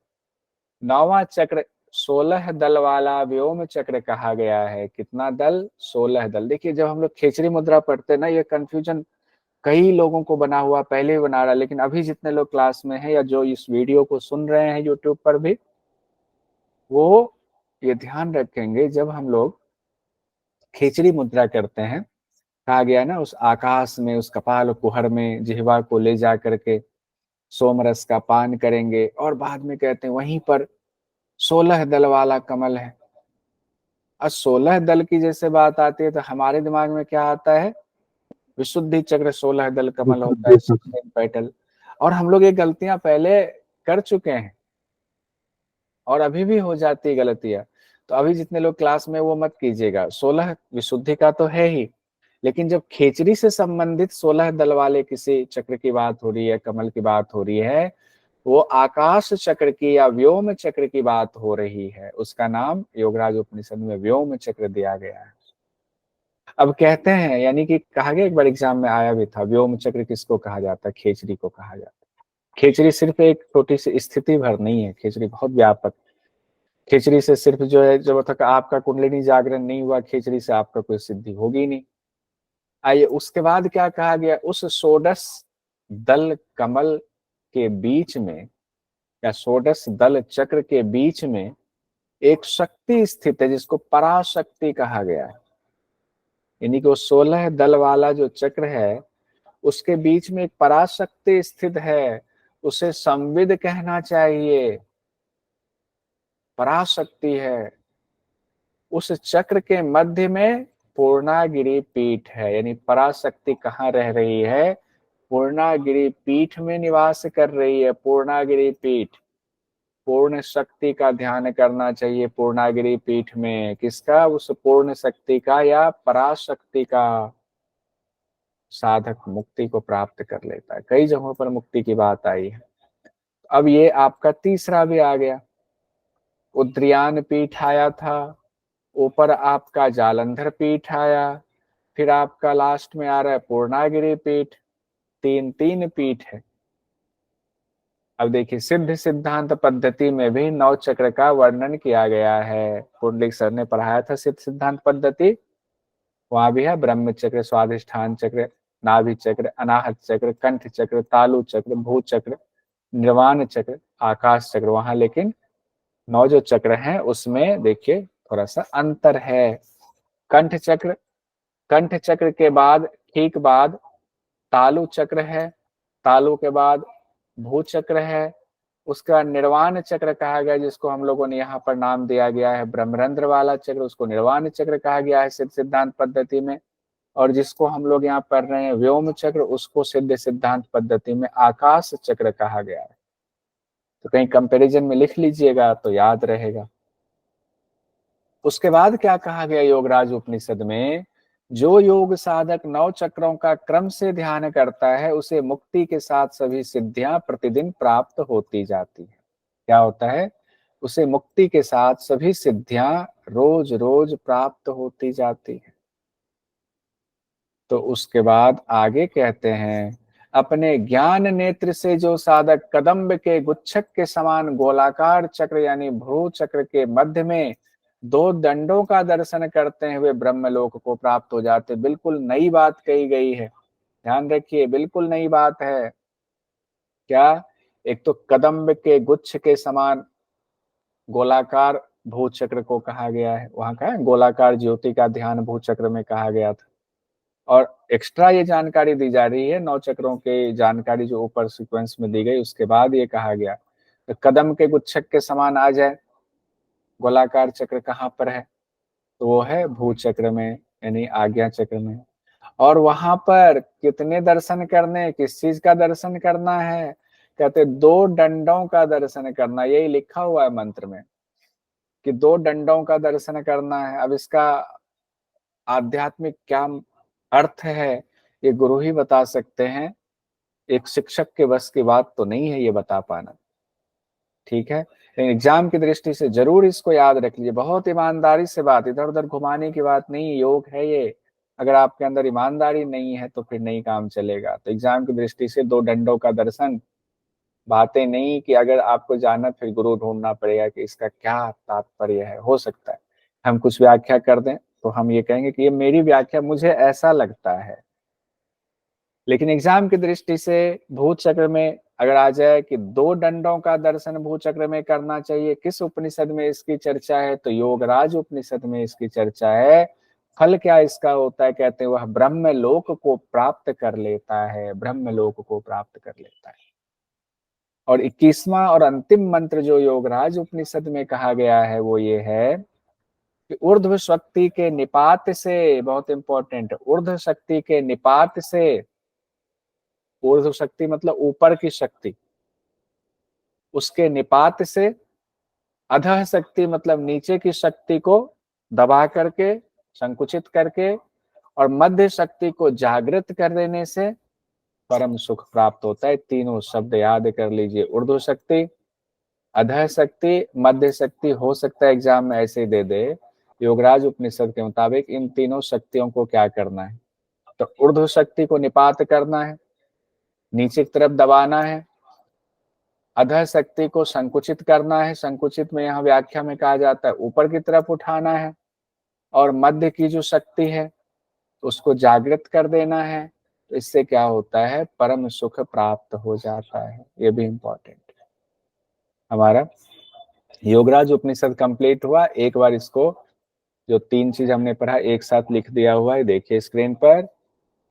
9वां चक्र 16 दल वाला व्योम चक्र कहा गया है। कितना दल? 16 दल। देखिए जब हम लोग खेचरी मुद्रा पढ़ते हैं ना, ये कंफ्यूजन कई लोगों को बना हुआ, पहले ही बना रहा, लेकिन अभी जितने लोग क्लास में हैं या जो इस वीडियो को सुन रहे हैं यूट्यूब पर भी, वो ये ध्यान रखेंगे जब हम लोग खेचरी मुद्रा करते हैं, कहा गया ना उस आकाश में, उस कपाल कुहर में जिह्वा को ले जा करके सोमरस का पान करेंगे, और बाद में कहते हैं वहीं पर 16 दल वाला कमल है। और 16 दल की जैसे बात आती है तो हमारे दिमाग में क्या आता है? विशुद्धि चक्र 16 दल कमल होता है, 16 पेटल। और हम लोग ये गलतियां पहले कर चुके हैं और अभी भी हो जाती है गलतियां। तो अभी जितने लोग क्लास में, वो मत कीजिएगा। 16 विशुद्धि का तो है ही, लेकिन जब खेचरी से संबंधित 16 दल वाले किसी चक्र की बात हो रही है, कमल की बात हो रही है, वो आकाश चक्र की या व्योम चक्र की बात हो रही है। उसका नाम योगराज उपनिषद में व्योम चक्र दिया गया है। अब कहते हैं, यानी कि कहा गया, एक बार एग्जाम में आया भी था, व्योम चक्र किसको कहा जाता है? खेचरी को कहा जाता है। खेचरी सिर्फ एक छोटी सी स्थिति भर नहीं है, खेचरी बहुत व्यापक। खेचरी से सिर्फ जो है, जब तक आपका कुंडलिनी जागरण नहीं हुआ, खेचरी से आपका कोई सिद्धि होगी नहीं। आइए, उसके बाद क्या कहा गया? उस षोडश दल कमल के बीच में या षोडश दल चक्र के बीच में एक शक्ति स्थित है, जिसको पराशक्ति कहा गया है। यानी कि वो 16 दल वाला जो चक्र है, उसके बीच में एक पराशक्ति स्थित है। उसे संविद कहना चाहिए, पराशक्ति है। उस चक्र के मध्य में पूर्णागिरि पीठ है। यानी पराशक्ति कहाँ रह रही है? पूर्णागिरि पीठ में निवास कर रही है। पूर्णागिरि पीठ, पूर्ण शक्ति का ध्यान करना चाहिए पूर्णागिरि पीठ में। किसका? उस पूर्ण शक्ति का या पराशक्ति का। साधक मुक्ति को प्राप्त कर लेता है। कई जगहों पर मुक्ति की बात आई है। अब ये आपका तीसरा भी आ गया। उद्रियान पीठ आया था, ऊपर आपका जालंधर पीठ आया, फिर आपका लास्ट में आ रहा है पूर्णागिरि पीठ। तीन तीन पीठ है। अब देखिए, सिद्ध सिद्धांत पद्धति में भी 9 चक्र का वर्णन किया गया है। पुंडलिक सर ने पढ़ाया था सिद्ध सिद्धांत पद्धति, वहां भी है ब्रह्म चक्र, स्वाधिष्ठान चक्र, नाभि चक्र, अनाहत चक्र, कंठ चक्र, तालु चक्र, भू चक्र, निर्वाण चक्र, आकाश चक्र। वहां लेकिन 9 जो चक्र हैं उसमें देखिए थोड़ा सा अंतर है। कंठ चक्र, कंठ चक्र के बाद ठीक बाद तालु चक्र है, तालु के बाद भू चक्र है, उसका निर्वाण चक्र कहा गया, जिसको हम लोगों ने यहाँ पर नाम दिया गया है ब्रह्मरंध्र वाला चक्र, उसको निर्वाण चक्र कहा गया है सिद्ध सिद्धांत पद्धति में। और जिसको हम लोग यहाँ पढ़ रहे हैं व्योम चक्र, उसको सिद्ध सिद्धांत पद्धति में आकाश चक्र कहा गया है। तो कहीं कंपैरिजन में लिख लीजिएगा तो याद रहेगा। उसके बाद क्या कहा गया योगराज उपनिषद में? जो योग साधक 9 चक्रों का क्रम से ध्यान करता है, उसे मुक्ति के साथ सभी सिद्धियां प्रतिदिन प्राप्त होती जाती है। क्या होता है? उसे मुक्ति के साथ सभी सिद्धियां रोज रोज प्राप्त होती जाती है। तो उसके बाद आगे कहते हैं, अपने ज्ञान नेत्र से जो साधक कदम्ब के गुच्छक के समान गोलाकार चक्र यानी भ्रू चक्र के मध्य में 2 दंडों का दर्शन करते हैं, वे ब्रह्मलोक को प्राप्त हो जाते। बिल्कुल नई बात कही गई है, ध्यान रखिए, बिल्कुल नई बात है। क्या? एक तो कदम्ब के गुच्छ के समान गोलाकार भू चक्र को कहा गया है, वहां का है गोलाकार ज्योति का ध्यान भू चक्र में कहा गया था। और एक्स्ट्रा ये जानकारी दी जा रही है 9 चक्रों के जानकारी जो ऊपर सीक्वेंस में दी गई, उसके बाद ये कहा गया तो कदम के गुच्छक के समान आ जाए गोलाकार चक्र कहाँ पर है? तो वो है भू चक्र में, यानी आज्ञा चक्र में। और वहां पर कितने दर्शन करने, किस चीज का दर्शन करना है? कहते 2 दंडों का दर्शन करना, यही लिखा हुआ है मंत्र में कि 2 दंडों का दर्शन करना है। अब इसका आध्यात्मिक क्या अर्थ है ये गुरु ही बता सकते हैं, एक शिक्षक के बस की बात तो नहीं है ये बता पाना, ठीक है। लेकिन एग्जाम की दृष्टि से जरूर इसको याद रख लीजिए, बहुत ईमानदारी से बात, इधर उधर घुमाने की बात नहीं, योग है ये। अगर आपके अंदर ईमानदारी नहीं है तो फिर नहीं काम चलेगा। तो एग्जाम की दृष्टि से 2 दंडों का दर्शन, बातें नहीं कि अगर आपको जाना फिर गुरु ढूंढना पड़ेगा कि इसका क्या तात्पर्य है। हो सकता है हम कुछ व्याख्या कर दें तो हम ये कहेंगे कि ये मेरी व्याख्या, मुझे ऐसा लगता है। लेकिन एग्जाम की दृष्टि से भूत चक्र में अगर आ जाए कि 2 दंडों का दर्शन भूत चक्र में करना चाहिए, किस उपनिषद में इसकी चर्चा है, तो योगराज उपनिषद में इसकी चर्चा है। फल क्या इसका होता है, कहते हैं वह ब्रह्म लोक को प्राप्त कर लेता है, ब्रह्म लोक को प्राप्त कर लेता है। और 21वां और अंतिम मंत्र जो योगराज उपनिषद में कहा गया है वो ये है कि ऊर्ध्व शक्ति के निपात से, बहुत इंपॉर्टेंट, ऊर्ध्व शक्ति के निपात से, ऊर्ध्व शक्ति मतलब ऊपर की शक्ति, उसके निपात से, अधः शक्ति मतलब नीचे की शक्ति को दबा करके, संकुचित करके, और मध्य शक्ति को जागृत कर देने से परम सुख प्राप्त होता है। तीनों शब्द याद कर लीजिए, ऊर्ध्व शक्ति, अधः शक्ति, मध्य शक्ति। हो सकता है एग्जाम में ऐसे ही दे दे, योगराज उपनिषद के मुताबिक इन तीनों शक्तियों को क्या करना है, तो ऊर्ध्व शक्ति को निपात करना है, नीचे की तरफ दबाना है, अधः शक्ति को संकुचित करना है, संकुचित में यहाँ व्याख्या में कहा जाता है ऊपर की तरफ उठाना है, और मध्य की जो शक्ति है उसको जागृत कर देना है। तो इससे क्या होता है, परम सुख प्राप्त हो जाता है। ये भी इंपॉर्टेंट है। हमारा योगराज उपनिषद कंप्लीट हुआ। एक बार इसको, जो 3 चीज हमने पढ़ा एक साथ लिख दिया हुआ है, देखिए स्क्रीन पर।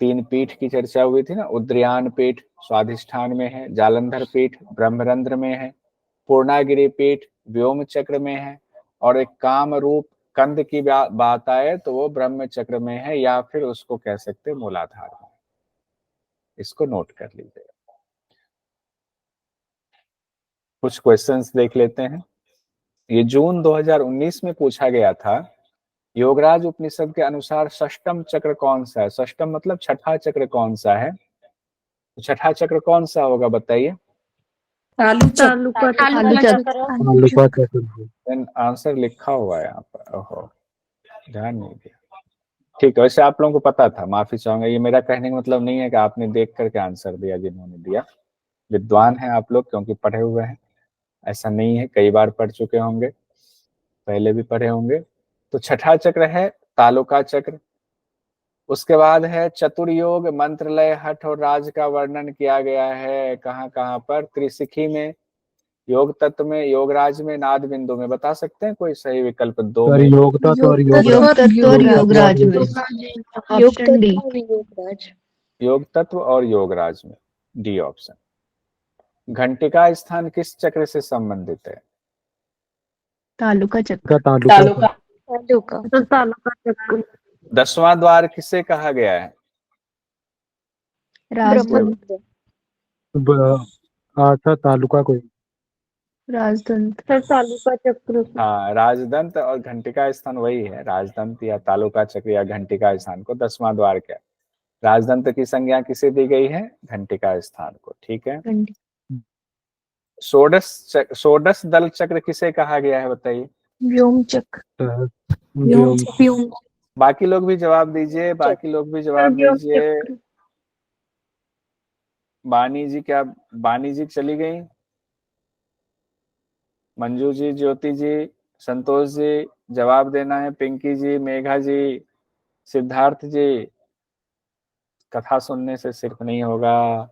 3 पीठ की चर्चा हुई थी ना, उद्रयान पीठ स्वाधिष्ठान में है, जालंधर पीठ ब्रह्मरंध्र में है, पूर्णागिरि पीठ व्योम चक्र में है, और एक काम रूप कंद की बात आए तो वो ब्रह्म चक्र में है, या फिर उसको कह सकते हैं मूलाधार में। इसको नोट कर लीजिए। कुछ क्वेश्चंस देख लेते हैं। ये जून 2019 में पूछा गया था। योगराज उपनिषद के अनुसार षष्टम चक्र कौन सा है? षष्टम मतलब छठा चक्र कौन सा है? तो छठा चक्र कौन सा होगा बताइए? आंसर लिखा हुआ है यहाँ पर, ओहो ध्यान नहीं दिया। ठीक है, वैसे आप लोगों को पता था, माफी चाहूंगा। ये मेरा कहने का मतलब नहीं है कि आपने देख करके आंसर दिया, जिन्होंने दिया विद्वान हैं आप लोग क्योंकि पढ़े हुए हैं, ऐसा नहीं है, कई बार पढ़ चुके होंगे, पहले भी पढ़े होंगे। तो छठा चक्र है तालुका चक्र। उसके बाद है चतुर्योग, मंत्रलय, हठ और राज का वर्णन किया गया है। कहाँ कहाँ पर? त्रिशिखी में, योग तत्व में, योगराज में, नाद बिंदु में। बता सकते हैं कोई सही विकल्प? 2 में योग तत्व और योगराज में। Option D. योग तत्व और योगराज में, डी ऑप्शन। घंटिका स्थान किस चक्र से संबंधित है? तालुका चक्र। तालुका चक्र। 10वां द्वार किसे कहा गया है? राजदंत। अच्छा तालुका कोई राजदंत। तालुका चक्र। हाँ, राजदंत और घंटिका स्थान वही है, राजदंत या तालुका चक्र या घंटिका स्थान को 10वां द्वार क्या। राजदंत की संज्ञा किसे दी गई है? घंटिका स्थान को, ठीक है। षोडश दल चक्र किसे कहा गया है बताइए? व्योम चक्र। बाकी लोग भी जवाब दीजिए, बाकी लोग भी जवाब दीजिए। बानी जी, क्या बानी जी चली गई? मंजू जी, ज्योति जी, संतोष जी, जवाब देना है। पिंकी जी, मेघा जी, सिद्धार्थ जी। कथा सुनने से सिर्फ नहीं होगा।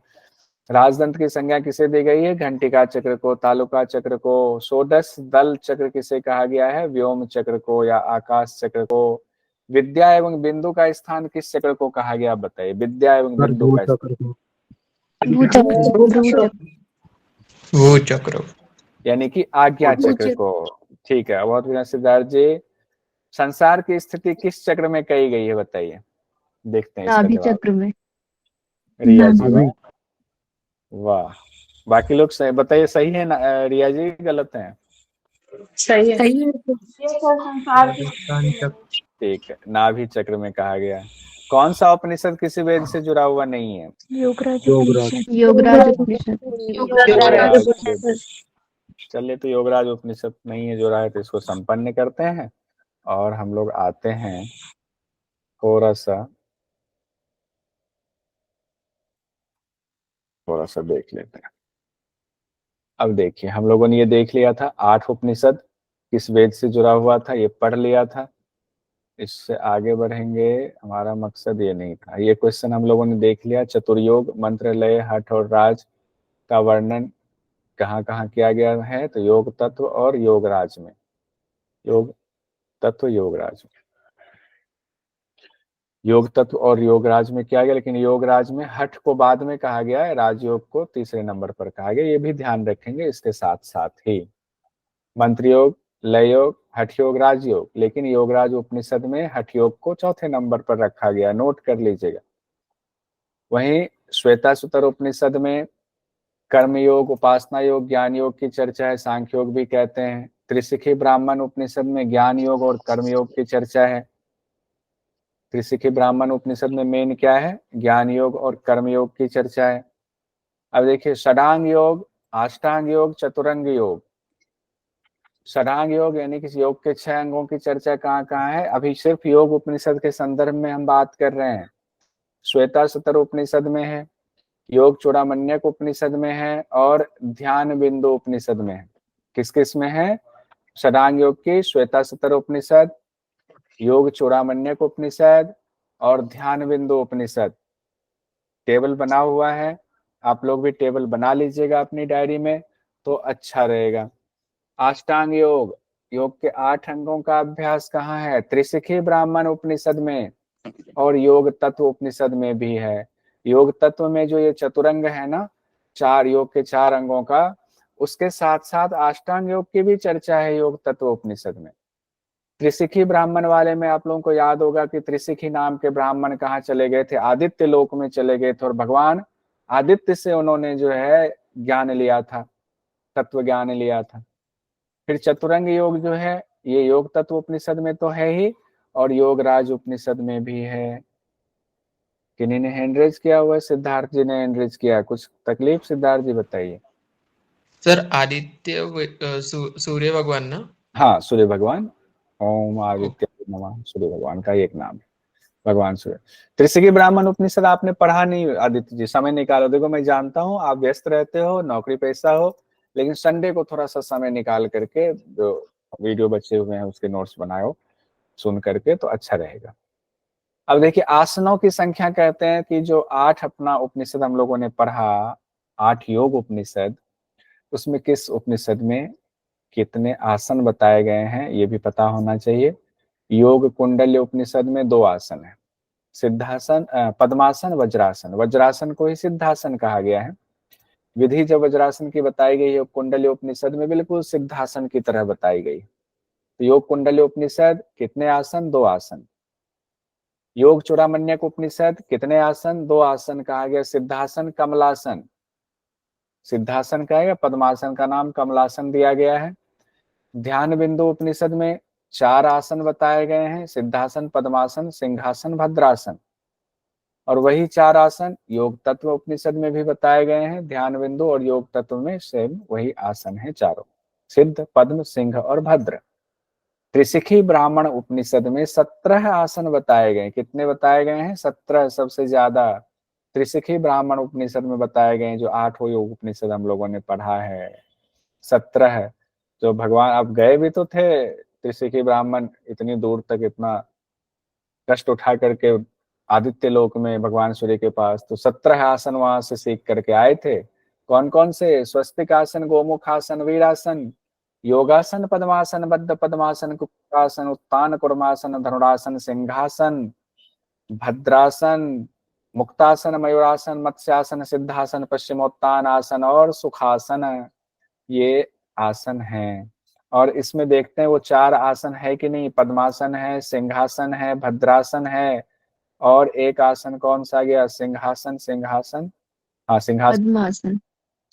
राजदंत की संज्ञा किसे दी गई है? घंटिका चक्र को। तालुका चक्र को। षोडश दल चक्र किसे कहा गया है? व्योम चक्र को या आकाश चक्र को। विद्या एवं बिंदु का स्थान किस चक्र को कहा गया बताइए? विद्या एवं बिंदु का स्थान वो चक्र, यानी कि आज्ञा चक्र को। ठीक है, बहुत बढ़िया सिद्धार्थ जी। संसार की स्थिति किस चक्र में कही गई है बताइए? देखते हैं इसका नाभि जवाब। चक्र में। रिया जी, वाह, बाकी लोग सही बताइए, सही है ना रिया जी, गलत है? सही है। सही है। स्वादिष्ठान चक्र। ठीक है, नाभि चक्र में कहा गया है। कौन सा उपनिषद किसी वेद से जुड़ा हुआ नहीं है? योगराज योगराज। उपनिषद। योगराज उपनिषद। योगराज। चलिए, तो योगराज उपनिषद नहीं है जुड़ा है, तो इसको संपन्न करते हैं और हम लोग आते हैं थोड़ा सा देख लेते हैं। अब देखिए, हम लोगों ने ये देख लिया था 8 उपनिषद किस वेद से जुड़ा हुआ था, ये पढ़ लिया था। इससे आगे बढ़ेंगे, हमारा मकसद ये नहीं था। ये क्वेश्चन हम लोगों ने देख लिया। चतुर्योग, मंत्र, लय, हठ और राज का वर्णन कहाँ कहाँ किया गया है? तो योग तत्व और योगराज में। योग तत्व योगराज में, योग तत्व और योगराज में किया गया। लेकिन योगराज में हठ को बाद में कहा गया है, राजयोग को तीसरे नंबर पर कहा गया। ये भी ध्यान रखेंगे। इसके साथ साथ ही मंत्र योग, लय योग, हठ योग, राजयोग। लेकिन योगराज उपनिषद में हठ योग को चौथे नंबर पर रखा गया, नोट कर लीजिएगा। वहीं श्वेताश्वतर उपनिषद में कर्म योग, उपासना योग, ज्ञान योग की चर्चा है, सांख्य योग भी कहते हैं। त्रिशिखी ब्राह्मण उपनिषद में ज्ञान योग और कर्म योग की चर्चा है। त्रिशिखी ब्राह्मण उपनिषद में मेन क्या है? ज्ञान योग और कर्म योग की चर्चा है। अब देखिए, षडांग योग, अष्टांग योग, चतुरंग योग। षडांग योग यानी कि योग के 6 अंगों की चर्चा कहाँ कहाँ है? अभी सिर्फ योग उपनिषद के संदर्भ में हम बात कर रहे हैं। श्वेताश्वतर उपनिषद में है, योग चूड़ामण्यक उपनिषद में है और ध्यान बिंदु उपनिषद में है। किस किस में है? षडांग योग की श्वेताश्वतर उपनिषद, योग चूड़ामण्यक उपनिषद और ध्यान बिंदु उपनिषद। टेबल बना हुआ है, आप लोग भी टेबल बना लीजिएगा अपनी डायरी में तो अच्छा रहेगा। अष्टांग योग, योग के 8 अंगों का अभ्यास कहाँ है? त्रिशिखी ब्राह्मण उपनिषद में और योग तत्व उपनिषद में भी है। योग तत्व में जो ये चतुरंग है ना, 4 योग के 4 अंगों का, उसके साथ साथ अष्टांग योग की भी चर्चा है योग तत्व उपनिषद में। त्रिशिखी ब्राह्मण वाले में आप लोगों को याद होगा कि त्रिशिखी नाम के ब्राह्मण कहाँ चले गए थे? आदित्य लोक में चले गए थे और भगवान आदित्य से उन्होंने जो है ज्ञान लिया था, तत्व ज्ञान लिया था। फिर चतुरंग योग जो है, ये योग तत्व उपनिषद में तो है ही और योगराज उपनिषद में भी है। किन्हीं ने हैंड रेज किया हुआ है? सिद्धार्थ जी ने हैंड रेज किया। कुछ तकलीफ सिद्धार्थ जी बताइए। सर आदित्य सूर्य भगवान ना? हाँ, सूर्य भगवान। ओम आदित्य नमः, सूर्य भगवान का एक नाम है, भगवान सूर्य। त्रिशिखी ब्राह्मण उपनिषद आपने पढ़ा नहीं आदित्य जी? समय निकालो। देखो, मैं जानता हूँ आप व्यस्त रहते हो, नौकरी पेशा हो, लेकिन संडे को थोड़ा सा समय निकाल करके जो वीडियो बचे हुए हैं उसके नोट्स बनाओ, सुन करके तो अच्छा रहेगा। अब देखिए, आसनों की संख्या कहते हैं कि जो 8 अपना उपनिषद हम लोगों ने पढ़ा, 8 योग उपनिषद, उसमें किस उपनिषद में कितने आसन बताए गए हैं ये भी पता होना चाहिए। योग कुंडल्य उपनिषद में 2 आसन है, सिद्धासन, पद्मासन, वज्रासन। वज्रासन को ही सिद्धासन कहा गया है। विधि जब वज्रासन की बताई गई है कुंडल्य उपनिषद में, बिल्कुल सिद्धासन की तरह बताई गई। तो योग कुंडल्य उपनिषद कितने आसन? 2 आसन। योग चूड़ामण्यक उपनिषद कितने आसन? 2 आसन कहा गया। सिद्धासन, कमलासन। सिद्धासन का है, पद्मासन का नाम कमलासन दिया गया है। ध्यान बिंदु उपनिषद में 4 आसन बताए गए हैं, सिद्धासन, पद्मासन, सिंहासन, भद्रासन। और वही 4 आसन योग तत्व उपनिषद में भी बताए गए हैं। ध्यान बिंदु और योग तत्व में सेम वही आसन है चारों, सिद्ध, पद्म, सिंह और भद्र। त्रिशिखी ब्राह्मण उपनिषद में 17 आसन बताए गए। कितने बताए गए हैं? 17, सबसे ज्यादा त्रिशिखी ब्राह्मण उपनिषद में बताए गए, जो 8 योग उपनिषद हम लोगों ने पढ़ा है। 17 है। जो भगवान, आप गए भी तो थे त्रिशिखी ब्राह्मण, इतनी दूर तक इतना कष्ट उठा करके आदित्य लोक में भगवान सूर्य के पास, तो 17 आसन वहां से सीख करके आए थे। कौन कौन से? स्वस्तिक आसन, गोमुख आसन, वीरासन, योगासन, पद्मासन, बद्ध पद्मासन, कुक्कुटासन, उत्तान कुर्मासन, धनुरासन, सिंहासन, भद्रासन, मुक्तासन, मयूरासन, मत्स्यासन, सिद्धासन, पश्चिमोत्तान आसन और सुखासन। ये आसन हैं। और इसमें देखते हैं वो 4 आसन है कि नहीं? पद्मासन है, सिंहासन है, भद्रासन है और एक आसन कौन सा गया? सिंहासन, सिंहासन, हाँ सिंहासन, पद्मासन।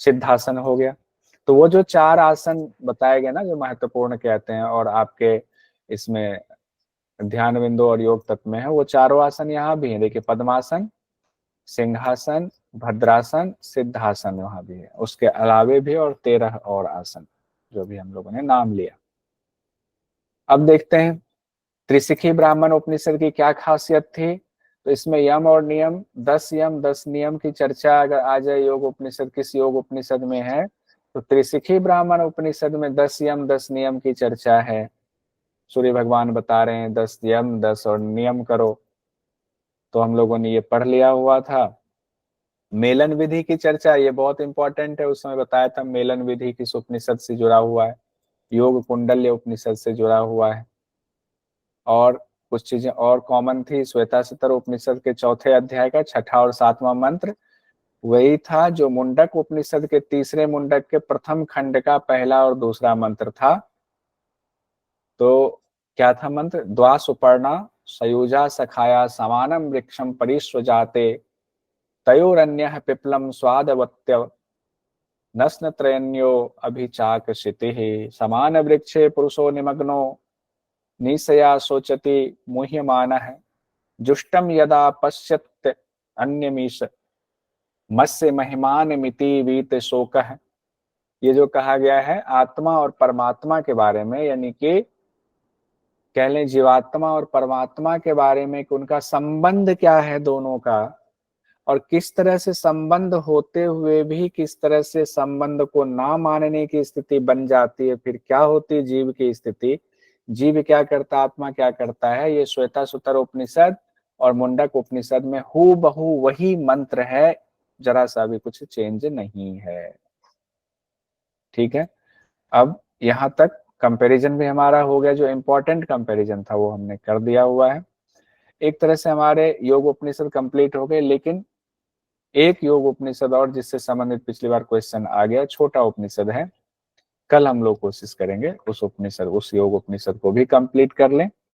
सिद्धासन हो गया। तो वो जो 4 आसन बताए गए ना जो महत्वपूर्ण कहते हैं और आपके इसमें ध्यान बिंदु और योग तत्व में है, वो चारों आसन यहाँ भी है। देखिए पद्मासन, सिंहासन, भद्रासन, सिद्धासन वहां भी है, उसके अलावे भी और 13 और आसन जो भी हम लोगों ने नाम लिया। अब देखते हैं त्रिशिखी ब्राह्मण उपनिषद की क्या खासियत थी। तो इसमें यम और नियम, 10 यम 10 नियम की चर्चा अगर आ जाए योग उपनिषद, किस योग उपनिषद में है तो त्रिशिखी ब्राह्मण उपनिषद में 10 यम 10 नियम की चर्चा है। सूर्य भगवान बता रहे हैं 10 यम 10 और नियम करो, तो हम लोगों ने ये पढ़ लिया हुआ था। मेलन विधि की चर्चा, ये बहुत इंपॉर्टेंट है, उस समय बताया था मेलन विधि किस उपनिषद से जुड़ा हुआ है, योग कुंडल्य उपनिषद से जुड़ा हुआ है। और कुछ चीजें और कॉमन थी, श्वेताश्वतर उपनिषद के 4थे अध्याय का 6ठा और 7वां मंत्र वही था जो मुंडक उपनिषद के 3रे मुंडक के प्रथम खंड का 1ला और 2रा मंत्र था। तो क्या था मंत्र? द्वा सुपर्णा सयुजा सखाया समानम वृक्षम परिस्वजाते तयोरन्यः पिप्लम स्वादवत्य नस्न त्रयन्यो अभिचाकशितिः समान वृक्षे पुरुषो निमग्नो निशया सोचति मुह्यमानः जुष्टम यदा पश्यत् अन्यमीश मत्स्य महिमान मिति वीत शोकः। ये जो कहा गया है आत्मा और परमात्मा के बारे में, यानी कि कह लें जीवात्मा और परमात्मा के बारे में कि उनका संबंध क्या है दोनों का, और किस तरह से संबंध होते हुए भी किस तरह से संबंध को ना मानने की स्थिति बन जाती है, फिर क्या होती है जीव की स्थिति, जीव क्या करता आत्मा क्या करता है। ये श्वेताश्वतर उपनिषद और मुंडक उपनिषद में हूबहू वही मंत्र है, जरा सा भी कुछ चेंज नहीं है। ठीक है, अब यहां तक कंपैरिजन भी हमारा हो गया, जो इंपॉर्टेंट कंपैरिजन था वो हमने कर दिया हुआ है। एक तरह से हमारे योग उपनिषद कंप्लीट हो गए, लेकिन एक योग उपनिषद और जिससे संबंधित पिछली बार क्वेश्चन आ गया, छोटा उपनिषद है, कल हम लोग कोशिश करेंगे उस उपनिषद उस योग उपनिषद को भी कंप्लीट कर लें।